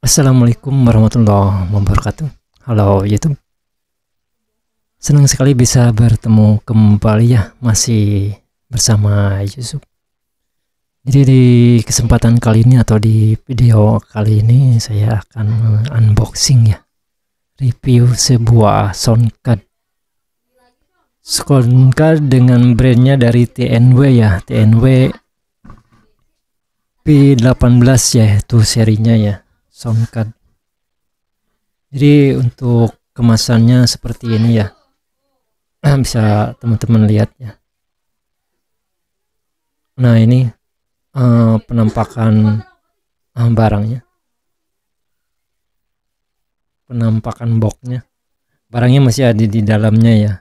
Assalamualaikum warahmatullahi wabarakatuh. Halo YouTube, senang sekali bisa bertemu kembali ya, masih bersama Yusuf. Jadi di kesempatan kali ini atau di video kali ini saya akan unboxing ya, review sebuah soundcard dengan brandnya dari TNW ya, TNW P18 ya, itu serinya ya, soundcard. Jadi untuk kemasannya seperti ini ya, bisa teman-teman lihat ya. Nah ini penampakan barangnya, penampakan boxnya, barangnya masih ada di dalamnya ya.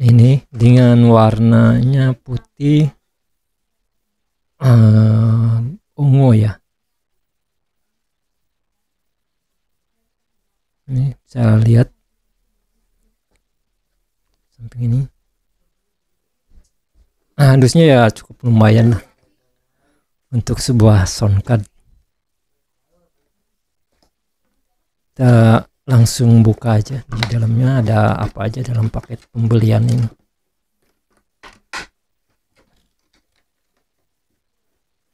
Ini dengan warnanya putih ungu ya. Ini bisa lihat samping ini. Harusnya ya cukup lumayan lah untuk sebuah soundcard. Kita langsung buka aja, di dalamnya ada apa aja dalam paket pembelian ini.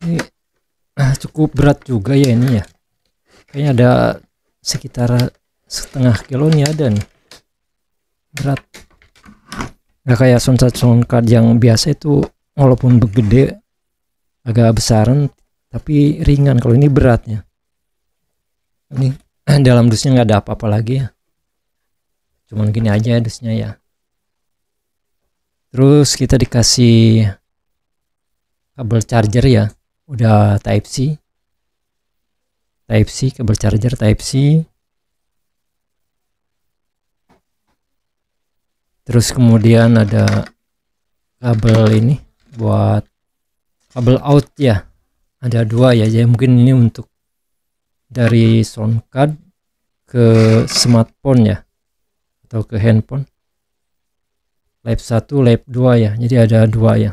Ini cukup berat juga ya ini ya, kayaknya ada sekitar setengah kilo nih, ada nih, berat. Nggak kayak soundcard yang biasa itu walaupun begede agak besaran tapi ringan, kalau ini beratnya. Ini dalam dusnya nggak ada apa-apa lagi ya, cuman gini aja dusnya ya. Terus kita dikasih kabel charger ya, udah Type C, kabel charger Type C. Terus kemudian ada kabel ini buat kabel out ya, ada dua ya, jadi mungkin ini untuk dari soundcard ke smartphone ya, atau ke handphone. Lab 1, lab 2 ya, jadi ada dua ya,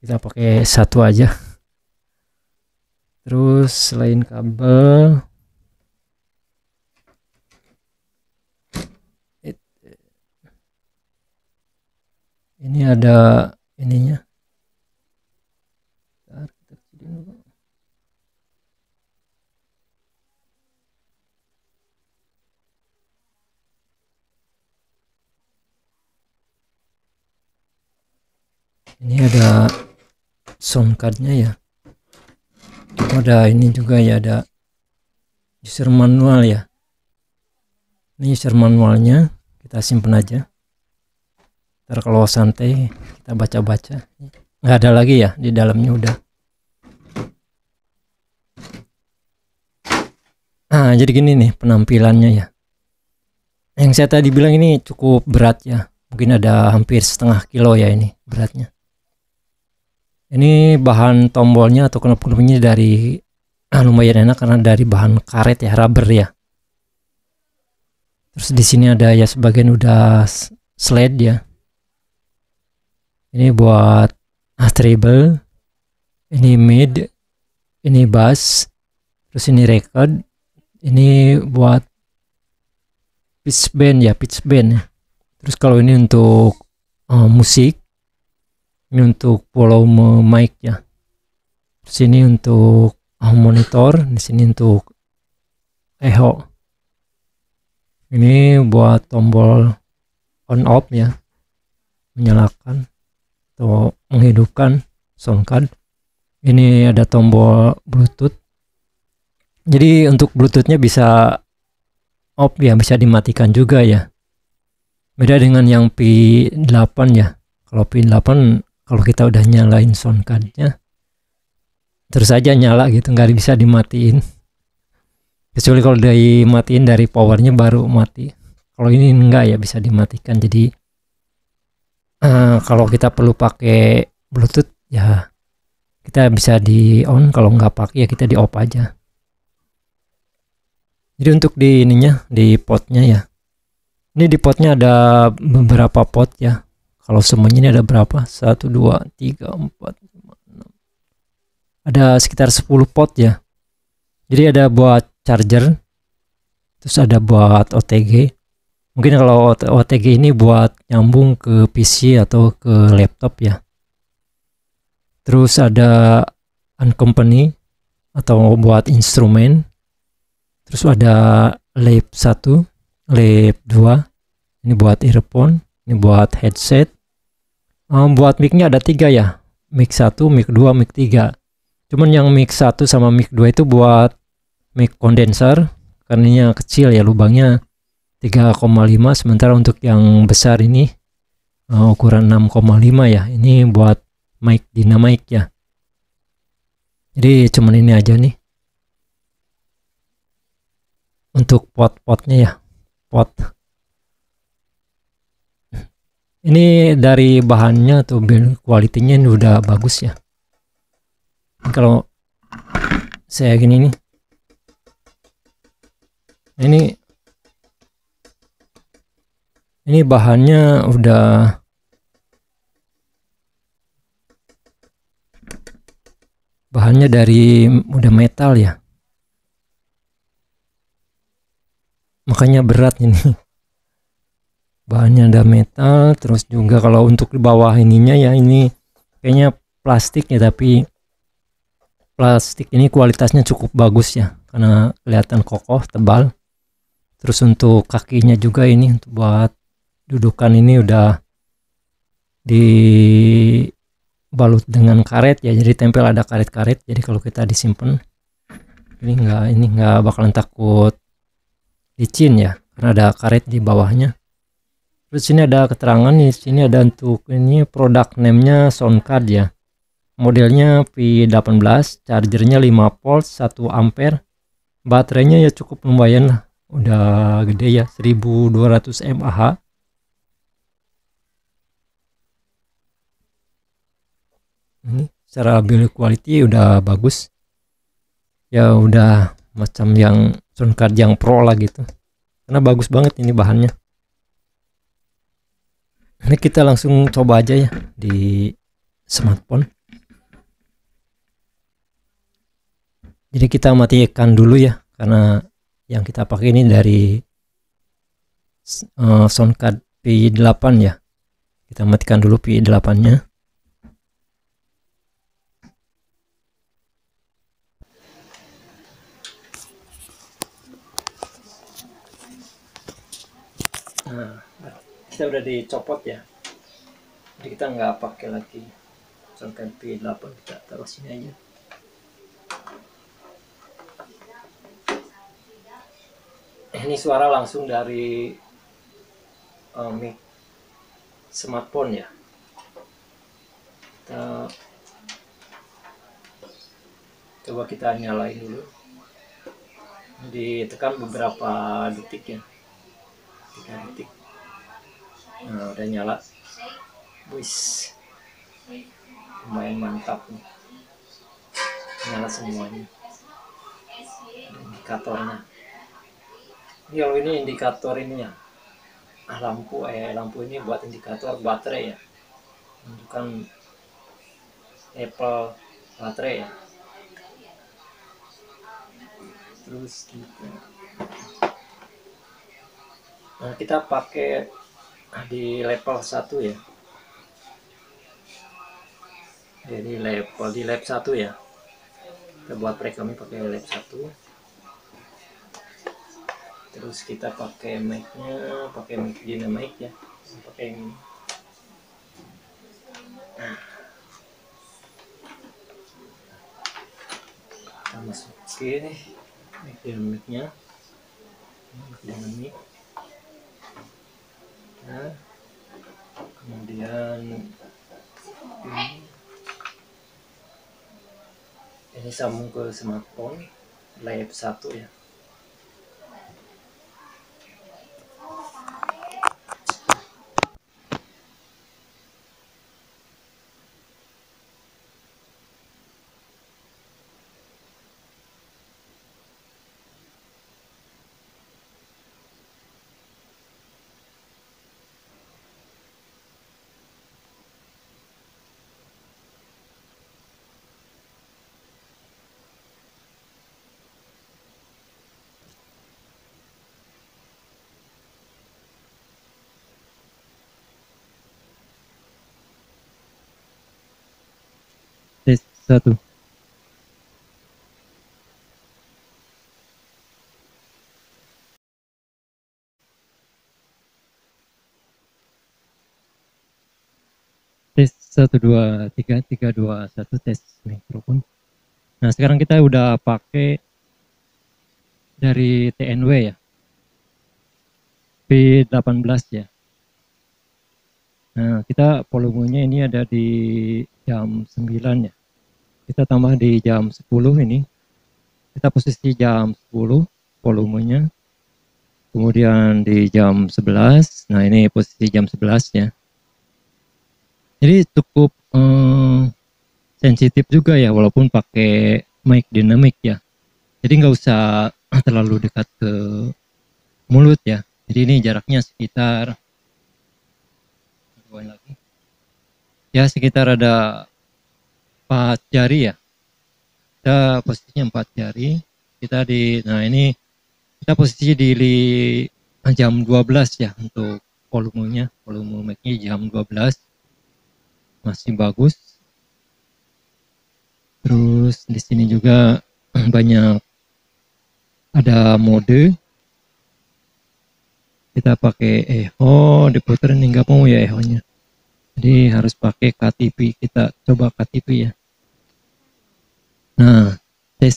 kita pakai satu aja. Terus selain kabel ini ada ininya. Ini ada soundcardnya ya, ada ini juga ya, ada user manual ya. Ini user manualnya, kita simpan aja, ntar kalau santai kita baca-baca. Nggak ada lagi ya di dalamnya, udah. Jadi gini nih penampilannya ya, yang saya tadi bilang ini cukup berat ya, mungkin ada hampir setengah kilo ya ini beratnya. Ini bahan tombolnya atau knop-knopnya dari lumayan enak karena dari bahan karet ya, rubber ya. Terus di sini ada ya sebagian udah slide ya. Ini buat treble, ini mid, ini bass, terus ini record, ini buat pitch bend ya, pitch bend ya. Terus kalau ini untuk musik, ini untuk volume mic ya. Terus ini untuk monitor, di sini untuk echo. Ini buat tombol on off ya, menyalakan atau menghidupkan soundcard. Ini ada tombol Bluetooth. Jadi untuk Bluetoothnya bisa off ya, bisa dimatikan juga ya. Beda dengan yang P8 ya. Kalau P8 kalau kita udah nyalain soundcardnya terus aja nyala gitu, nggak bisa dimatiin, kecuali kalau dimatiin dari powernya baru mati. Kalau ini enggak ya, bisa dimatikan. Jadi kalau kita perlu pakai Bluetooth ya kita bisa di on, kalau nggak pakai ya kita di off aja. Jadi untuk di ininya, di potnya ya, ini di potnya ada beberapa pot ya. Kalau semuanya ini ada berapa? 1, 2, 3, 4, 5, 6, ada sekitar 10 port ya. Jadi ada buat charger, terus ada buat OTG. Mungkin kalau OTG ini buat nyambung ke PC atau ke laptop ya. Terus ada uncompany atau buat instrumen. Terus ada lab 1, lab 2. Ini buat earphone, ini buat headset. Buat mic-nya ada 3 ya. Mic 1, mic 2, mic 3. Cuman yang mic 1 sama mic 2 itu buat mic condenser, karena kecil ya lubangnya 3,5, sementara untuk yang besar ini ukuran 6,5 ya. Ini buat mic dynamic ya. Jadi cuman ini aja nih untuk pot-potnya ya. Pot ini dari bahannya atau build quality-nya ini udah bagus ya. Kalau saya gini nih, ini bahannya dari udah metal ya, makanya berat ini. Bahannya ada metal. Terus juga kalau untuk di bawah ininya ya, ini kayaknya plastik ya, tapi plastik ini kualitasnya cukup bagus ya, karena kelihatan kokoh, tebal. Terus untuk kakinya juga ini untuk buat dudukan ini udah dibalut dengan karet ya, jadi tempel ada karet-karet, jadi kalau kita disimpan ini nggak bakalan takut licin ya, karena ada karet di bawahnya. Terus sini ada keterangan, di sini ada untuk ini produk name-nya Soundcard ya. Modelnya V18, chargernya 5 volt 1 ampere. Baterainya ya cukup lumayan lah. Udah gede ya, 1200 mAh. Ini secara build quality udah bagus. Ya udah macam yang Soundcard yang pro lah gitu. Karena bagus banget ini bahannya. Ini kita langsung coba aja ya di smartphone. Jadi kita matikan dulu ya, karena yang kita pakai ini dari Soundcard P8 ya. Kita matikan dulu P8-nya. Nah, kita udah dicopot ya. Jadi kita nggak pakai lagi Soundcard P8, kita taruh sini aja. Ini suara langsung dari mic smartphone ya. Coba kita nyalain dulu, ditekan beberapa detik ya, 3 detik. Nah udah nyala. Wis, lumayan mantap nih, nyala semuanya. Indikatornya ini, kalau ini indikator ini ya, lampu ini buat indikator baterai ya, menunjukkan level baterai ya. Terus gitu. Nah kita pakai di level 1 ya. Jadi di lab 1 ya. Kita buat perekamnya pakai lab 1. Terus kita pakai mic-nya, pakai mic dynamic ya. Pakai ini. Nah, kita masukin nih mic dynamic-nya. Mic dynamic. Nah, kemudian ini sambung ke smartphone lab 1 ya. 1. Tes 1 2 3 3 2 1 tes mikrofon. Nah, sekarang kita udah pakai dari TNW ya. P18 ya. Nah, kita volumenya ini ada di jam 9 ya. Kita tambah di jam 10 ini. Kita posisi jam 10 volumenya. Kemudian di jam 11. Nah, ini posisi jam 11 ya. Jadi cukup sensitif juga ya, walaupun pakai mic dynamic ya. Jadi nggak usah terlalu dekat ke mulut ya. Jadi ini jaraknya sekitar ya sekitar ada 4 jari ya. Kita posisinya 4 jari. Kita nah ini kita posisi di jam 12 ya untuk volumenya. Volume mic-nya jam 12. Masih bagus. Terus di sini juga banyak ada mode. Kita pakai echo, diputer ini nggak mau ya echo-nya. Jadi harus pakai KTP. Kita coba KTP ya. Nah, tes.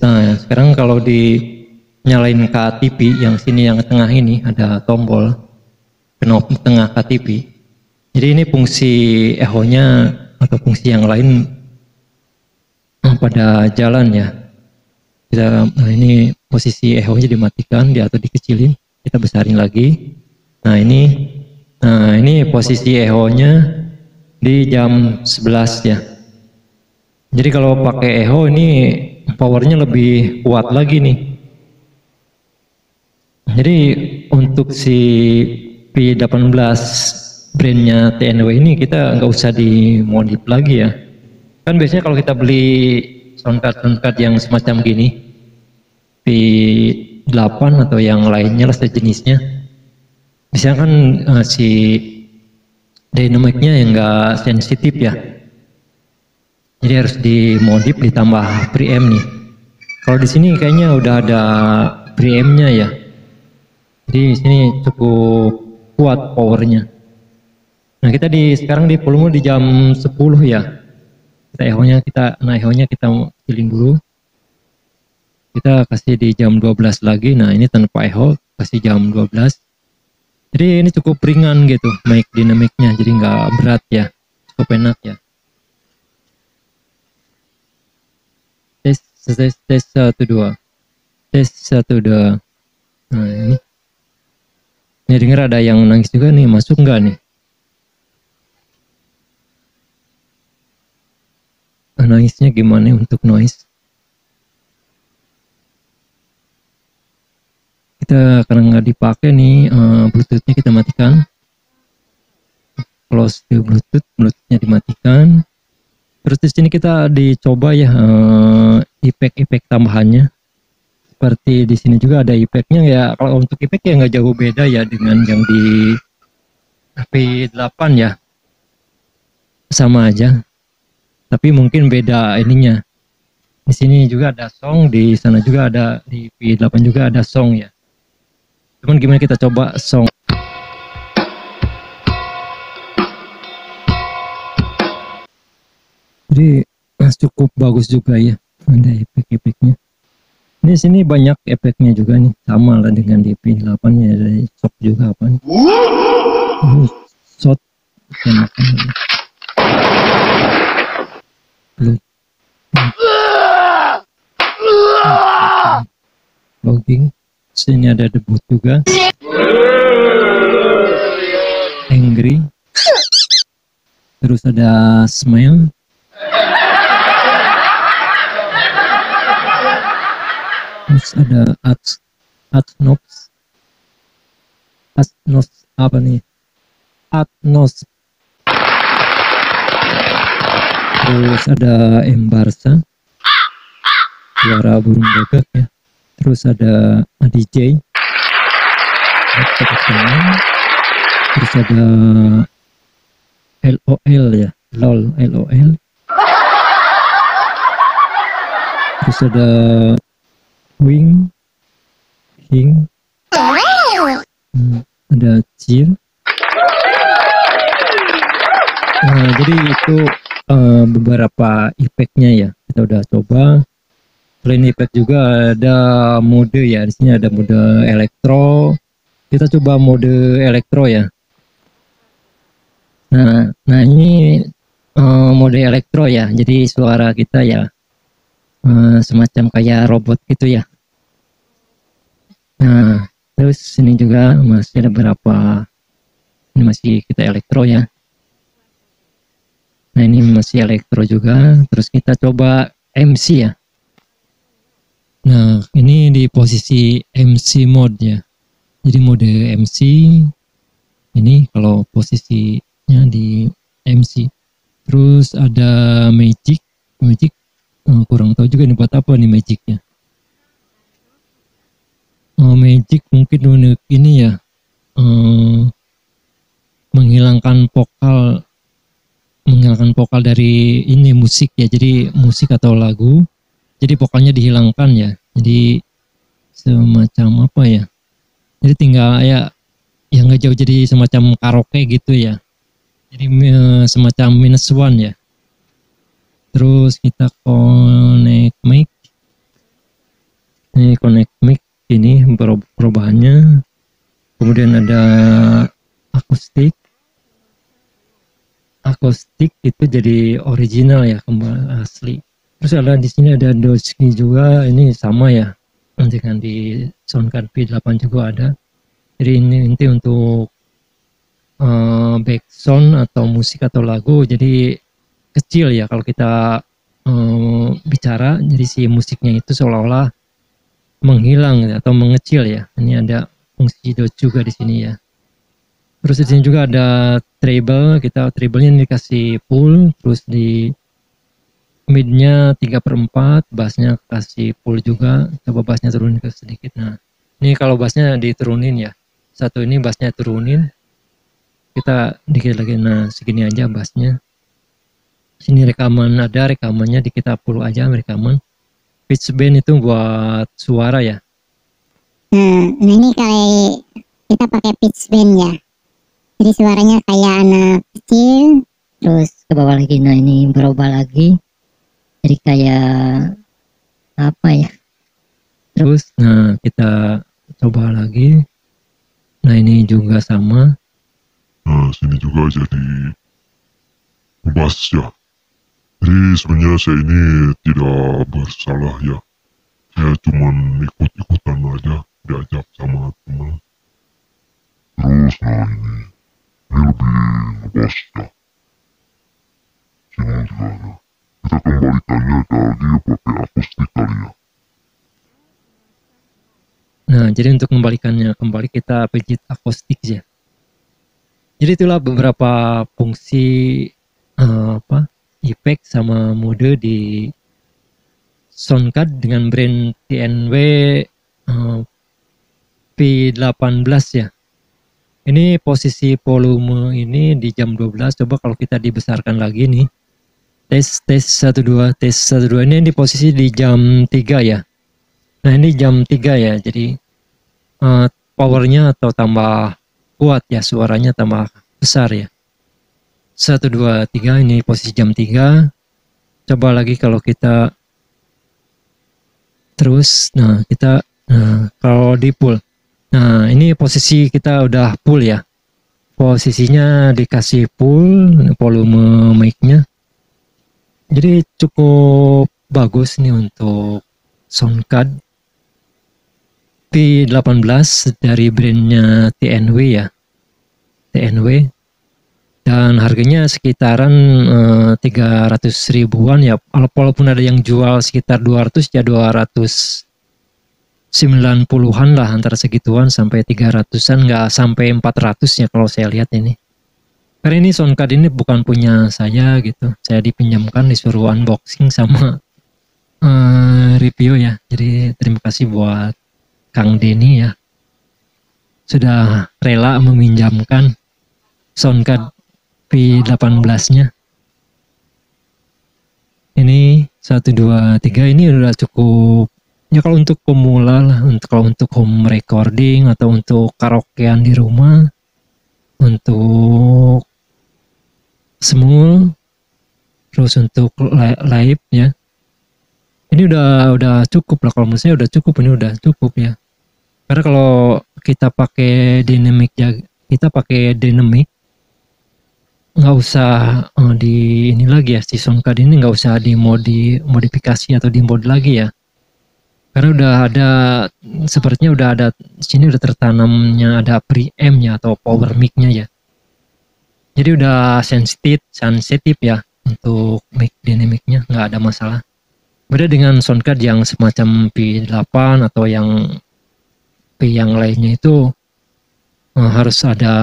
Nah, sekarang kalau nyalain KTP yang sini yang tengah ini ada tombol knob tengah KTP. Jadi ini fungsi echo-nya atau fungsi yang lain pada jalan ya. Nah ini posisi echo-nya dimatikan atau dikecilin, kita besarin lagi. Nah ini posisi echo-nya di jam 11 ya. Jadi kalau pakai echo ini powernya lebih kuat lagi nih. Jadi untuk si P18 brandnya TNW ini kita nggak usah dimodif lagi ya. Kan biasanya kalau kita beli soundcard yang semacam gini P8 atau yang lainnya lah sejenisnya, biasanya kan si dynamicnya yang nggak sensitif ya. Jadi harus dimodif ditambah preamp nih. Kalau di sini kayaknya udah ada preampnya ya. Jadi di sini cukup kuat powernya. Nah kita sekarang di volume di jam 10 ya. Kita echo-nya kita kecilin dulu. Kita kasih di jam 12 lagi. Nah ini tanpa echo kasih jam 12. Jadi ini cukup ringan gitu mic dinamiknya. Jadi nggak berat ya. Cukup enak ya. Tes 1 2. Tes 1 2. Nah ini. Ini dengar ada yang nangis juga nih. Masuk nggak nih? Noise-nya gimana untuk noise? Kita karena nggak dipakai nih Bluetooth-nya kita matikan. Close the Bluetooth-nya dimatikan. Terus di sini kita dicoba ya efek-efek tambahannya. Seperti di sini juga ada efeknya ya. Kalau untuk efek ya nggak jauh beda ya dengan yang di P8 ya. Sama aja. Tapi mungkin beda ininya. Di sini juga ada song, di sana juga ada, di P8 juga ada song ya. Cuman gimana kita coba song. Jadi cukup bagus juga ya, ada efek-efeknya. Di sini banyak efeknya juga nih, sama lah dengan di P8 ya, ada shock juga apa nih. Shot. Logging. Sini ada debut juga. Angry. Terus ada smile. Terus ada Atnos apa nih? Atnos. Terus ada Embarsa, suara burung gagak ya. Terus ada DJ, terus ada LOL ya, LOL. terus ada wing, king, ada chill. Nah, jadi itu beberapa efeknya ya, kita udah coba. Selain efek juga ada mode ya, di sini ada mode elektro. Kita coba mode elektro ya. Nah ini mode elektro ya, jadi suara kita ya semacam kayak robot gitu ya. Nah, terus ini juga masih ada beberapa, ini masih kita elektro ya. Nah ini masih elektro juga. Terus kita coba MC ya. Nah ini di posisi MC mode ya. Jadi mode MC ini kalau posisinya di MC. Terus ada magic kurang tahu juga ini buat apa nih magicnya. Magic mungkin unik ini ya, menghilangkan vokal dari ini musik ya, jadi musik atau lagu, jadi vokalnya dihilangkan ya, jadi semacam apa ya, jadi tinggal ya yang nggak jauh, jadi semacam karaoke gitu ya, jadi semacam -1 ya. Terus kita connect mic, ini connect mic, ini perubahannya. Kemudian ada akustik itu jadi original ya, kembali asli. Terus ada di sini ada Doski juga, ini sama ya dengan di Soundcard V8 juga ada. Jadi ini untuk background atau musik atau lagu, jadi kecil ya kalau kita bicara, jadi si musiknya itu seolah-olah menghilang atau mengecil ya. Ini ada fungsi dot juga di sini ya. Terus di sini juga ada treble, kita treble-nya dikasih full, terus di mid-nya 3/4, bass-nya kasih full juga. Coba bass-nya turunin ke sedikit. Nah, ini kalau bass-nya diturunin ya. Satu ini bass-nya turunin. Kita dikit lagi. Nah, segini aja bass-nya. Sini rekamannya di kita full aja rekaman. Pitch bend itu buat suara ya. Nah ini kalau kita pakai pitch bend ya. Jadi suaranya kayak anak kecil, terus ke bawah lagi. Nah ini berubah lagi, jadi kayak apa ya. Terus, nah kita coba lagi. Nah ini juga sama. Nah sini juga jadi bass ya. Jadi sebenarnya saya ini tidak bersalah ya. Saya cuma ikut-ikutan aja, diajak sama teman. Terus nah ini lebih ngebas ya. Sini juga ya. Kita kembalikannya lagi pakai akustik kali ya. Nah jadi untuk kembalikannya kembali kita pijit akustik ya. Jadi itulah beberapa fungsi efek sama mode di Soundcard dengan brand TNW P18 ya. Ini posisi volume ini di jam 12. Coba kalau kita dibesarkan lagi nih. Tes 12 ini di posisi di jam 3 ya. Nah ini jam 3 ya. Jadi powernya atau tambah kuat ya, suaranya tambah besar ya. 1, 2, 3 ini posisi jam 3. Coba lagi kalau kita terus, nah kita kalau di full. Nah ini posisi kita udah full ya. Posisinya dikasih full volume mic-nya. Jadi cukup bagus nih untuk Soundcard P18 dari brandnya TNW ya. TNW. Dan harganya sekitaran 300 ribuan ya, walaupun ada yang jual sekitar 200 ya, 290-an lah, antara segituan sampai 300-an, nggak sampai 400 ya kalau saya lihat ini. Karena ini Soundcard ini bukan punya saya gitu, saya dipinjamkan, disuruh unboxing sama review ya. Jadi terima kasih buat Kang Denny ya, sudah rela meminjamkan Soundcard P18-nya. Ini 1, 2, 3 ini udah cukup. Ya kalau untuk pemula lah, kalau untuk home recording atau untuk karaokean di rumah, untuk semua, terus untuk live ya. Ini udah cukup lah, kalau menurut saya udah cukup, ini udah cukup ya. Karena kalau kita pakai dynamic ya, kita pakai dynamic, nggak usah di ini lagi ya, si soundcard ini nggak usah dimodifikasi atau dimod lagi ya. Karena udah ada, sepertinya udah ada, sini udah tertanamnya ada preamp-nya atau power mic-nya ya. Jadi udah sensitif ya untuk mic dynamic-nya, nggak ada masalah. Beda dengan soundcard yang semacam P8 atau yang P yang lainnya itu harus ada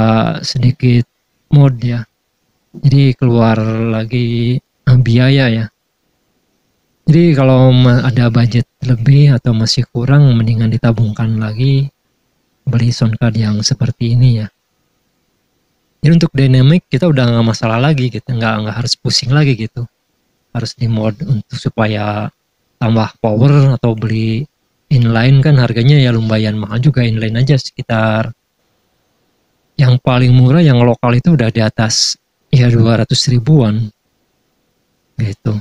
sedikit mod ya. Jadi keluar lagi biaya ya. Jadi kalau ada budget lebih atau masih kurang, mendingan ditabungkan lagi beli soundcard yang seperti ini ya. Jadi untuk dynamic kita udah nggak masalah lagi gitu, nggak harus pusing lagi gitu. Harus di mod untuk supaya tambah power atau beli inline kan harganya ya lumayan mahal juga. Inline aja sekitar yang paling murah yang lokal itu udah di atas ya 200 ribuan gitu.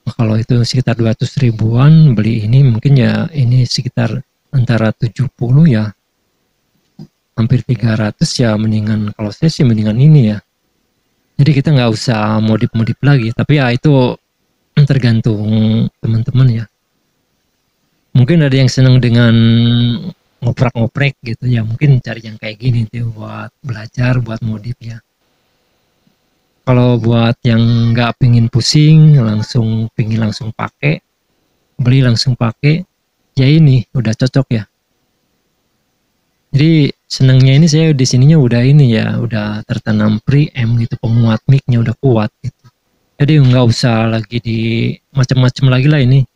Nah, kalau itu sekitar 200 ribuan beli ini mungkin ya ini sekitar antara 70 ya hampir 300 ya, mendingan kalau saya sih mendingan ini ya. Jadi kita nggak usah modif-modif lagi, tapi ya itu tergantung teman-teman ya. Mungkin ada yang senang dengan ngoprek-ngoprek gitu ya, mungkin cari yang kayak gini tuh buat belajar, buat modif ya. Kalau buat yang nggak pingin pusing, pingin langsung pakai, beli langsung pakai, ya ini udah cocok ya. Jadi senangnya ini saya di sininya udah ini ya, udah tertanam preamp gitu, penguat mic-nya udah kuat gitu. Jadi nggak usah lagi di macam-macam lagi lah ini.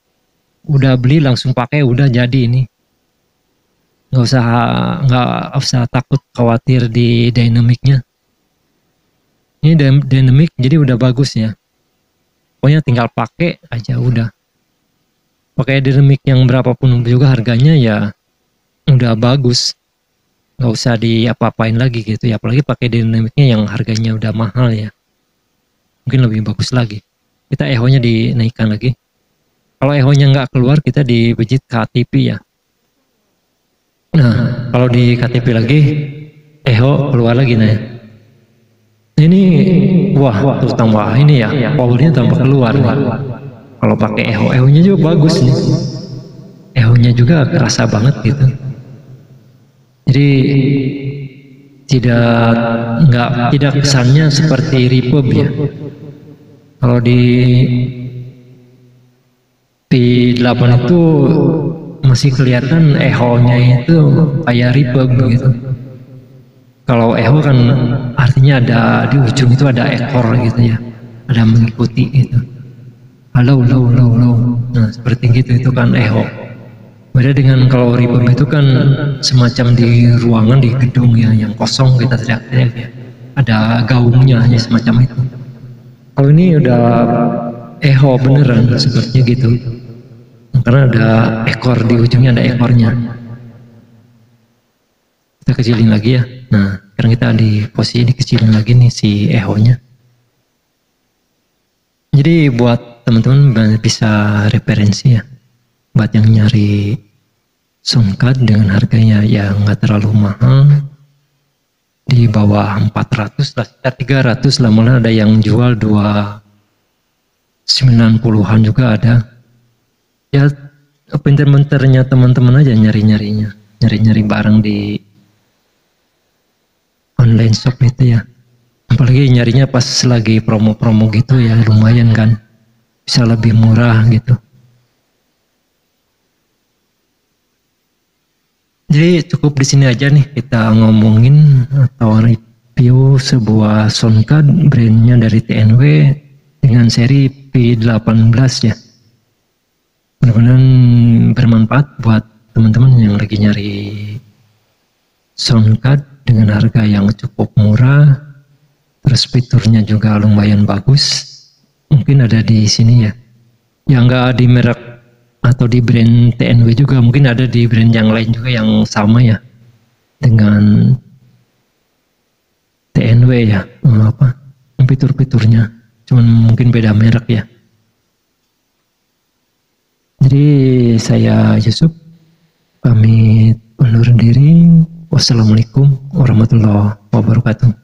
Udah beli langsung pakai, udah jadi ini. Nggak usah takut khawatir di dynamic-nya. Ini dynamic jadi udah bagus ya. Pokoknya tinggal pakai aja udah. Pakai dynamic yang berapapun juga harganya ya udah bagus. Nggak usah diapa-apain lagi gitu ya, apalagi pakai dynamicnya yang harganya udah mahal ya, mungkin lebih bagus lagi. Kita echo-nya dinaikkan lagi. Kalau echo-nya nggak keluar, kita dibejit KTP ya. Nah kalau di KTP lagi echo keluar lagi. Nah ini wah terus tambah ini ya, powernya tambah keluar nih. Kalau pakai echo-nya juga bagus nih, echo-nya juga kerasa banget gitu. Jadi tidak kesannya seperti reverb ya. Kalau di P8 itu masih kelihatan echo-nya itu kayak reverb gitu. Kalau echo kan artinya ada di ujung itu ada ekor gitu ya, ada mengikuti gitu. Halo, low. Nah seperti gitu itu kan echo. Beda dengan kalau reverb itu kan semacam di ruangan, di gedung ya yang kosong kita teriak-teriak ya, ada gaungnya hanya semacam itu. Kalau ini udah echo beneran sepertinya gitu, karena ada ekor di ujungnya, ada ekornya. Kita kecilin lagi ya. Nah sekarang kita di posisi dikecilin lagi nih si echo-nya. Jadi buat teman-teman bisa referensi ya, buat yang nyari soundcard dengan harganya yang nggak terlalu mahal, di bawah 400 lah, sekitar 300 lah, malah ada yang jual 290-an juga ada. Ya pinter-pinternya teman-teman aja nyari barang di online shop itu ya. Apalagi nyarinya pas lagi promo-promo gitu ya, lumayan kan, bisa lebih murah gitu. Jadi cukup di sini aja nih kita ngomongin atau review sebuah soundcard brandnya dari TNW dengan seri P18 ya. Mudah-mudahan bermanfaat buat teman-teman yang lagi nyari soundcard dengan harga yang cukup murah, terus fiturnya juga lumayan bagus. Mungkin ada di sini ya. Ya nggak di merek atau di brand TNW juga, mungkin ada di brand yang lain juga yang sama ya dengan TNW ya, apa fitur-fiturnya, cuman mungkin beda merek ya. Jadi saya Yusuf pamit undur diri. Wassalamualaikum warahmatullahi wabarakatuh.